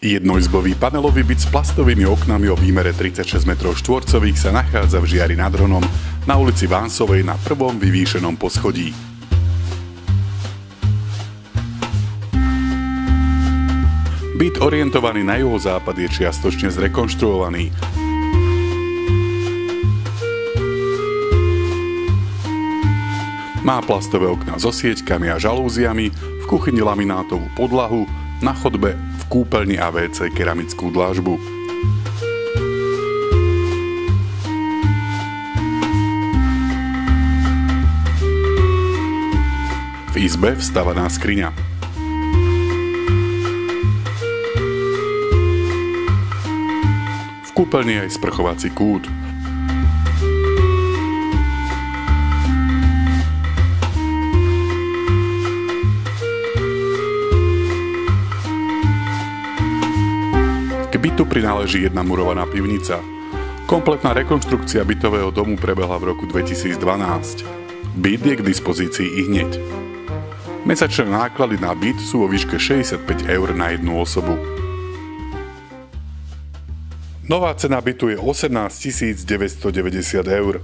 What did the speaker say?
Jednoizbový panelový byt s plastovými oknami o výmere 36 m2 sa nachádza v Žiari nad Hronom na ulici Vánsovej na prvom vyvýšenom poschodí. Byt orientovaný na juhozápad je čiastočne zrekonštruovaný. Má plastové okná so sieťkami a žalúziami, v kuchyni laminátovú podlahu, na chodbe, v kúpeľni a WC keramickú dlažbu. V izbe vstavaná skriňa. V kúpeľni aj sprchovací kút. K bytu prináleží jedna murovaná pivnica. Kompletná rekonštrukcia bytového domu prebehla v roku 2012. Byt je k dispozícii ihneď. Mesačné náklady na byt sú vo výške 65 € na jednu osobu. Nová cena bytu je 18 990 €.